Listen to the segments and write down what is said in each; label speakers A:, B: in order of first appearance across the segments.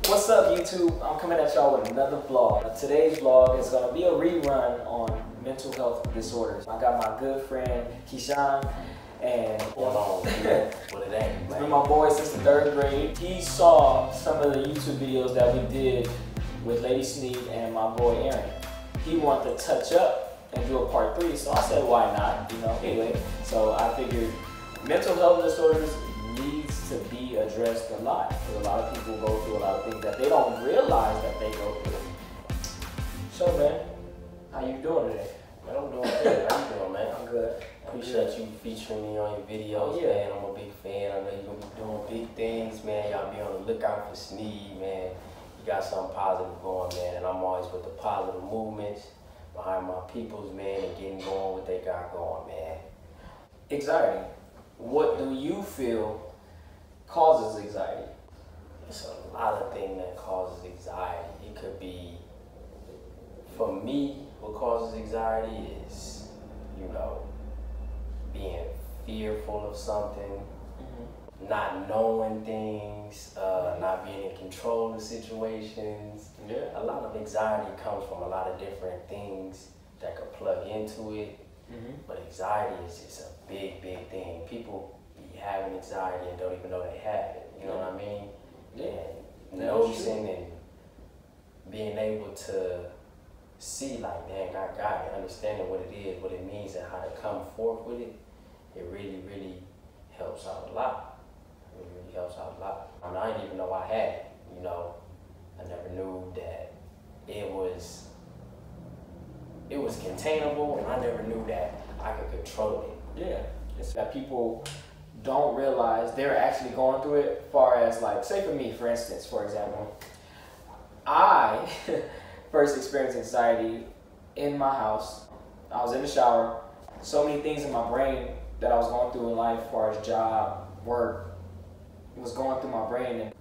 A: What's up, YouTube? I'm coming at y'all with another vlog. Today's vlog is gonna be a rerun on mental health disorders. I got my good friend Kyshawn, and
B: what it ain't,
A: he's been my boy since the 3rd grade. He saw some of the YouTube videos that we did with Lady Sneed and my boy Aaron. He wanted to touch up and do a part 3, so I said, why not? You know, anyway. So I figured mental health disorders needs to be addressed a lot, because a lot of people go through a lot of things that they don't realize that they go through. So man, how you doing today?
B: Man, I'm doing good. How you doing, man?
A: I'm good.
B: Appreciate you featuring me on your videos, man. I'm a big fan. I know you're gonna be doing big things, man. Y'all be on the lookout for Sneed, man. You got something positive going, man, and I'm always with the positive movements behind my peoples, man, and getting going what they got going, man.
A: Anxiety. What do you feel causes anxiety?
B: It's a lot of things that causes anxiety. It could be, for me, what causes anxiety is, you know, being fearful of something, not knowing things, not being in control of situations.
A: Yeah.
B: A lot of anxiety comes from a lot of different things that could plug into it. But anxiety is just a big, big thing. People be having anxiety and don't even know they have it. You know what I mean?
A: Yeah.
B: And noticing and being able to see, like, dang, I got it, understanding what it is, what it means, and how to come forth with it, it really, really helps out a lot. It really helps out a lot. I mean, I didn't even know I had it, you know. I never knew that it was containable, and I never knew that I could control it.
A: Yeah, it's that people don't realize they're actually going through it. Far as, like, say for me, for instance, for example, I first experienced anxiety in my house. I was in the shower. So many things in my brain that I was going through in life, as far as job, work, was going through my brain, and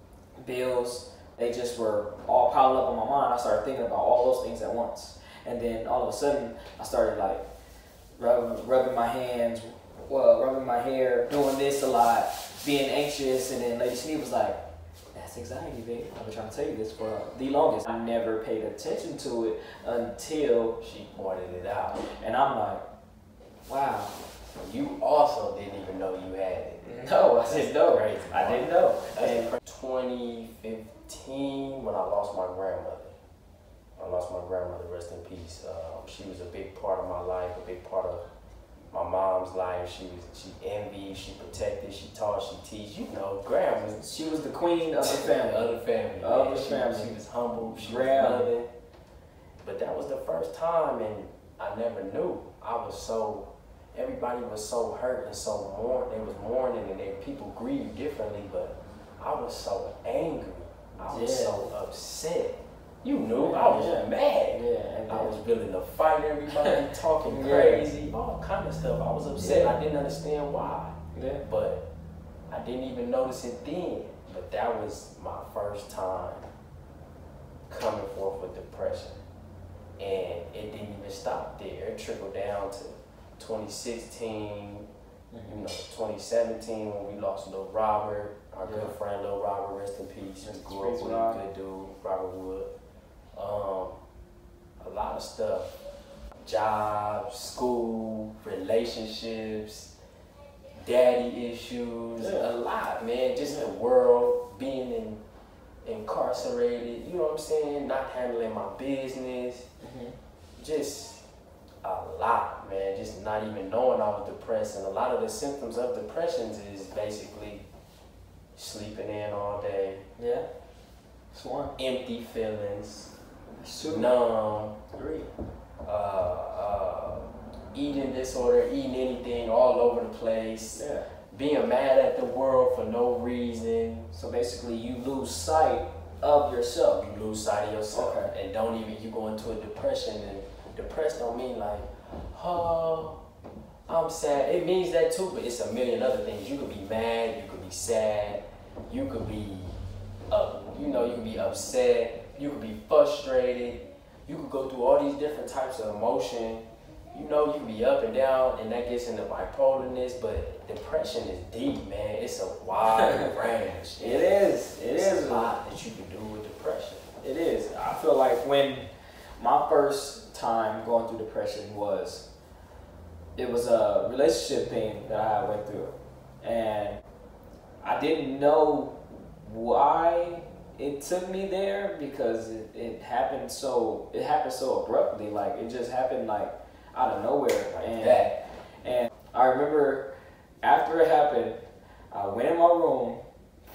A: bills, they just were all piled up on my mind. I started thinking about all those things at once. And then all of a sudden, I started, like, rubbing my hands, rubbing my hair, doing this a lot, being anxious. And then Lady Sneed was like, that's anxiety, babe. I've been trying to tell you this for the longest. I never paid attention to it until
B: she pointed it out.
A: And I'm like, wow.
B: You also didn't even know you had it.
A: No, I didn't know.
B: Crazy.
A: I didn't know.
B: And 2015, when I lost my grandmother. I lost my grandmother, rest in peace. She was a big part of my life, a big part of my mom's life. She envied, she protected, she taught, she teach. You know, grandma.
A: She was the queen of the family.
B: Of the family.
A: Of the family.
B: She was humble, she was loving. But that was the first time, and I never knew. Everybody was so hurt and so mourned. They was mourning, and people grieve differently, but I was so angry. I was so upset. You knew, I was mad.
A: Yeah,
B: I was willing to fight everybody, talking crazy, all kind of stuff. I was upset. I didn't understand why.
A: Yeah.
B: But I didn't even notice it then. But that was my first time coming forth with depression. And it didn't even stop there. It trickled down to 2016, you know, 2017 when we lost Lil Robert, our good friend Lil Robert, rest in peace. He grew up with a good dude, Robert Wood. A lot of stuff, jobs, school, relationships, daddy issues, a lot, man. Just the world, being incarcerated, you know what I'm saying? Not handling my business, just a lot, man. Just not even knowing I was depressed. And a lot of the symptoms of depression is basically sleeping in all day.
A: Yeah. That's one.
B: Empty feelings.
A: Two.
B: Numb.
A: 3.
B: Eating disorder, eating anything all over the place.
A: Yeah.
B: Being mad at the world for no reason.
A: So basically, you lose sight of yourself.
B: You lose sight of yourself.
A: Okay.
B: And don't even, you go into a depression, and depressed don't mean like, oh, I'm sad. It means that too, but it's a million other things. You could be mad, you could be sad, you could be, you could be upset, you could be frustrated, you could go through all these different types of emotion. You know, you can be up and down, and that gets into bipolarness, but depression is deep, man. It's a wide range.
A: It is.
B: It's a lot that you can do with depression. depression.
A: It is. I feel like when my first time going through depression it was a relationship thing that I went through, and I didn't know why it took me there because it happened so abruptly. Like it just happened like out of nowhere. And I remember after it happened, I went in my room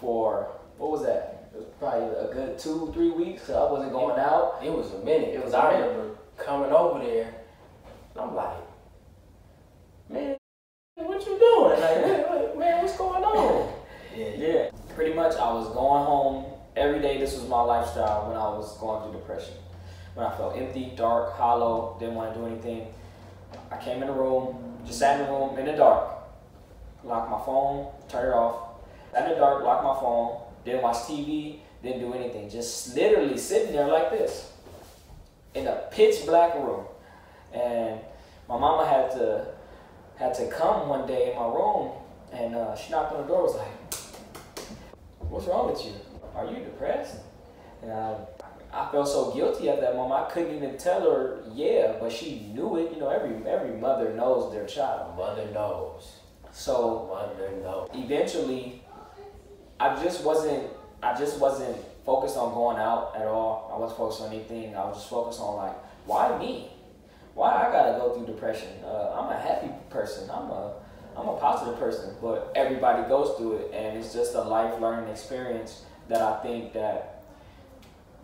A: for what was that? It was probably a good 2-3 weeks. So I wasn't going out.
B: It was a minute. I remember coming over there, and I'm like, man, what you doing? Like, man, what's going on?
A: Yeah. Pretty much, I was going home every day. This was my lifestyle when I was going through depression. When I felt empty, dark, hollow, didn't want to do anything. I came in the room, just sat in the room in the dark, locked my phone, turned it off. Sat in the dark, locked my phone, didn't watch TV, didn't do anything. Just literally sitting there like this in a pitch black room. And my mama had to come one day in my room, and she knocked on the door. Was like, "What's wrong with you? Are you depressed?" And I felt so guilty at that moment. I couldn't even tell her, yeah, but she knew it. You know, every mother knows their child.
B: Mother knows.
A: So
B: mother knows.
A: Eventually, I just wasn't focused on going out at all. I wasn't focused on anything. I was just focused on like, why me? Why I gotta go through depression? I'm a happy person. I'm a positive person, but everybody goes through it, and it's just a life learning experience that I think that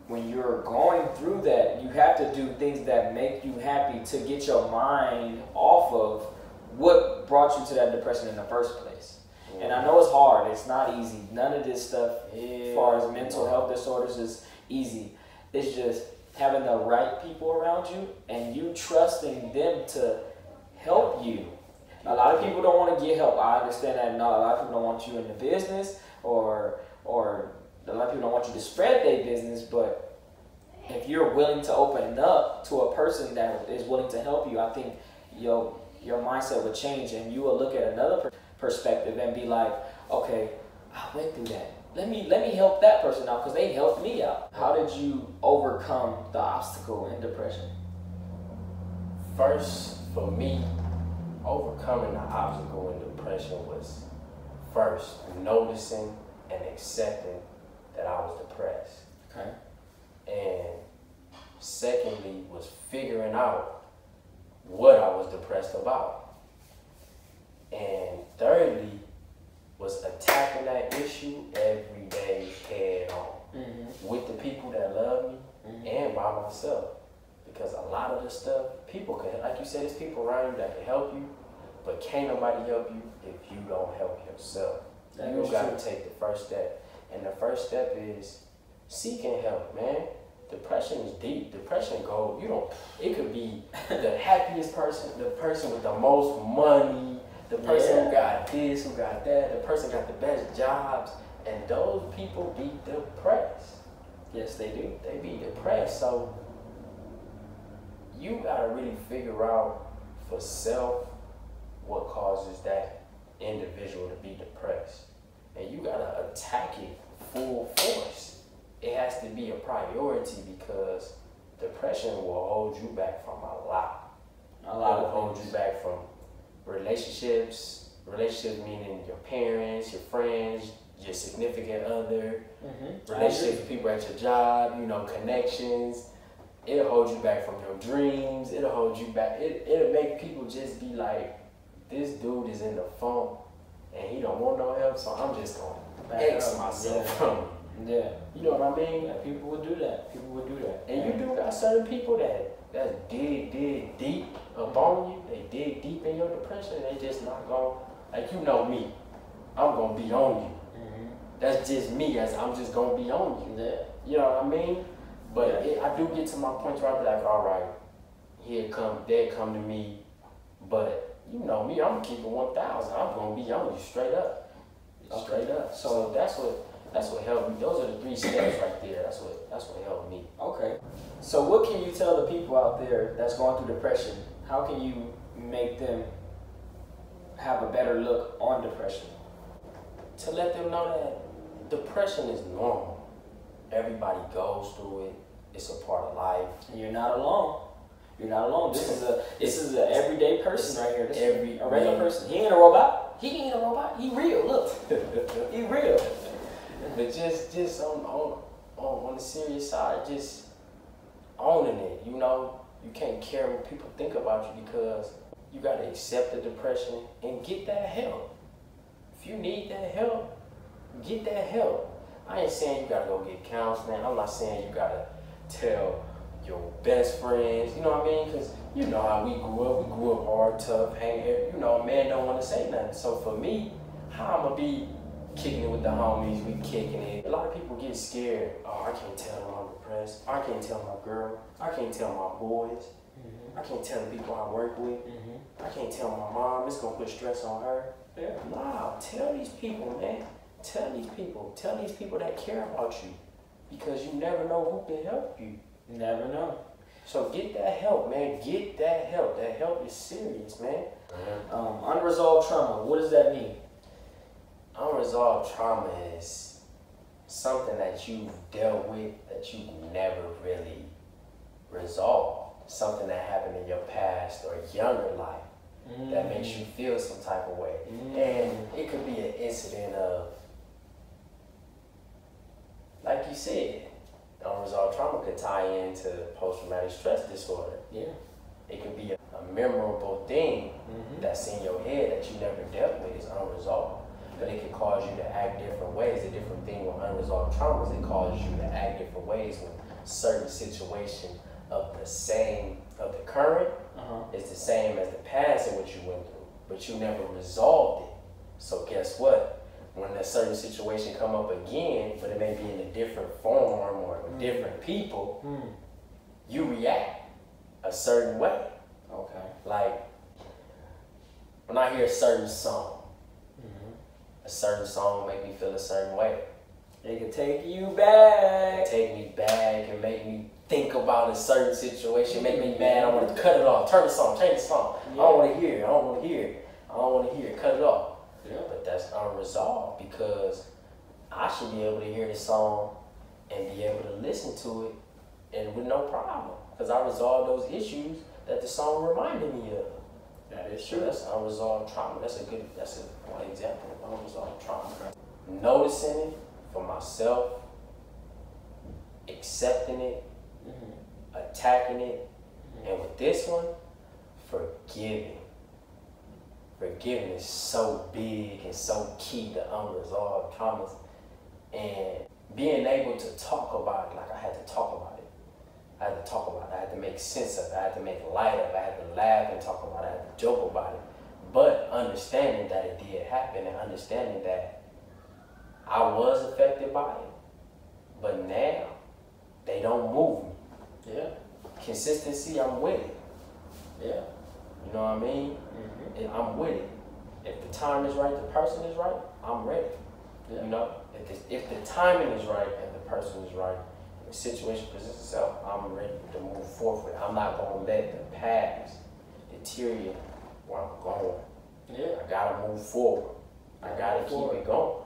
A: when you're going through that, you have to do things that make you happy to get your mind off of what brought you to that depression in the first place. And I know it's hard. It's not easy. None of this stuff, as far as mental health disorders, is easy. It's just having the right people around you and you trusting them to help you. A lot of people don't want to get help. I understand that. No, a lot of people don't want you in the business, or a lot of people don't want you to spread their business. But if you're willing to open up to a person that is willing to help you, I think your mindset would change, and you will look at another perspective and be like, okay, I went through that. Let me help that person out because they helped me out. How did you overcome the obstacle in depression?
B: First, for me, overcoming the obstacle in depression was first noticing and accepting that I was depressed.
A: Okay.
B: And secondly was figuring out what I was depressed about. And thirdly was attacking that issue every day head on with the people that love me and by myself. Because a lot of the stuff, people can, like you said, there's people around you that can help you, but can't nobody help you if you don't help yourself. You got to take the first step. And the first step is seeking help, man. Depression is deep. Depression it could be the happiest person, the person with the most money, the person who got this, who got that, the person got the best jobs, and those people be depressed.
A: Yes, they do.
B: They be depressed. So you gotta really figure out for self what causes that individual to be depressed. And you gotta attack it full force. It has to be a priority because depression will hold you back from a lot. It will hold you back from relationships meaning your parents, your friends, your significant other, relationships with people at your job, connections. It'll hold you back from your dreams. It'll hold you back. It'll make people just be like, this dude is in the funk and he don't want no help, so I'm just going to X myself from him.
A: Yeah.
B: You know what I mean?
A: Yeah, people would do that.
B: And you do got certain people that dig deep upon you. They dig deep in your depression and they just not going, like, you know me. I'm going to be on you. That's just me. I'm just going to be on you.
A: Yeah.
B: You know what I mean? But I do get to my point where I be like, all right, they come to me. But you know me, I'm going to keep it 1,000. I'm going to be on you straight up. Straight up. So that's what helped me. Those are the 3 steps right there. That's what helped me.
A: Okay. So what can you tell the people out there that's going through depression? How can you make them have a better look on depression?
B: To let them know that depression is normal. Everybody goes through it. It's a part of life.
A: And you're not alone. You're not alone. This is a everyday person right here. This is a regular person. He ain't a robot. He ain't a robot. He real. Look, he real.
B: But just on the serious side, just owning it. You know, you can't care what people think about you because you gotta accept the depression and get that help. If you need that help, get that help. I ain't saying you gotta go get counseling. I'm not saying you gotta tell your best friends, you know what I mean? Because you know how we grew up. We grew up hard, tough, hang here. You know, a man don't want to say nothing. So for me, how I'm going to be kicking it with the homies, we kicking it. A lot of people get scared. Oh, I can't tell them I'm depressed. I can't tell my girl. I can't tell my boys. I can't tell the people I work with. I can't tell my mom. It's going to put stress on her.
A: Yeah.
B: Nah, tell these people, man. Tell these people. Tell these people that care about you. Because you never know who can help you.
A: Never know.
B: So get that help, man. Get that help. That help is serious, man.
A: Unresolved trauma, what does that mean?
B: Unresolved trauma is something that you've dealt with that you've never really resolved. Something that happened in your past or younger life that makes you feel some type of way. And it could be an incident of, like you said, unresolved trauma could tie into post-traumatic stress disorder.
A: Yeah.
B: It could be a memorable thing that's in your head that you never dealt with is unresolved. But it can cause you to act different ways. The different thing with unresolved traumas, it causes you to act different ways when certain situation of the current is the same as the past and what you went through. But you never resolved it. So guess what? When a certain situation come up again, but it may be in a different form or with different people, you react a certain way.
A: Okay.
B: Like, when I hear a certain song make me feel a certain way.
A: It can take you back.
B: Take me back and make me think about a certain situation, make me mad. I want to cut it off, turn the song, change the song. Yeah. I don't want to hear it, I don't want to hear it. I don't want to hear it, cut it off. Yeah. But that's unresolved because I should be able to hear the song and be able to listen to it and with no problem. Because I resolved those issues that the song reminded me of.
A: That is
B: So
A: true.
B: that's unresolved trauma. That's one example of unresolved trauma. Noticing it for myself, accepting it, attacking it, and with this one, forgiving. Forgiving is so big and so key to unresolved traumas. And being able to talk about it, like I had to talk about it. I had to talk about it. I had to make sense of it. I had to make light of it. I had to laugh and talk about it. I had to joke about it. But understanding that it did happen and understanding that I was affected by it. But now, they don't move me.
A: Yeah.
B: Consistency, I'm with it.
A: Yeah.
B: You know what I mean? And I'm with it. If the time is right, the person is right, I'm ready. Yeah. You know, if the timing is right and the person is right, the situation presents itself, I'm ready to move forward. I'm not going to let the past deteriorate where I'm going.
A: Yeah.
B: I got to move forward. I got to keep it going.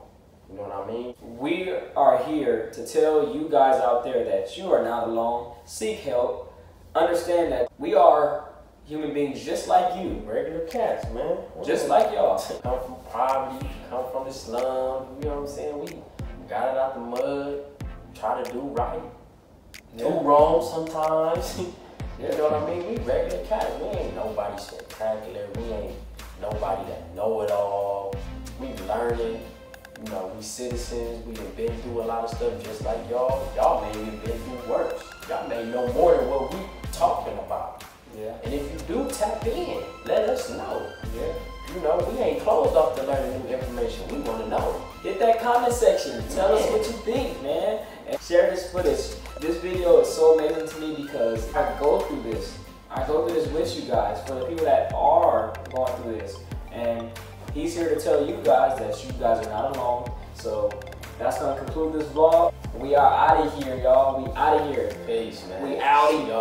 B: You know what I mean?
A: We are here to tell you guys out there that you are not alone. Seek help. Understand that we are human beings just like you.
B: Regular cats, man.
A: Just like y'all.
B: Come from poverty, come from the slum, you know what I'm saying? We got it out the mud, try to do right. Do wrong sometimes. You know what I mean? We regular cats. We ain't nobody spectacular. We ain't nobody that know it all. We learning. You know, we citizens. We done been through a lot of stuff just like y'all. Y'all may have been through worse. Y'all may know more than what we talking about.
A: Yeah.
B: And if you do tap in, let us know.
A: Yeah.
B: You know, we ain't closed off to learning new information. We want to know.
A: Hit that comment section. Tell us what you think, man. And share this footage. This video is so amazing to me because I go through this. I go through this with you guys for the people that are going through this. And he's here to tell you guys that you guys are not alone. So that's going to conclude this vlog. We are out of here, y'all. We out of here.
B: Peace, man.
A: We out of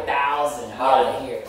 A: 5,000. Out of here.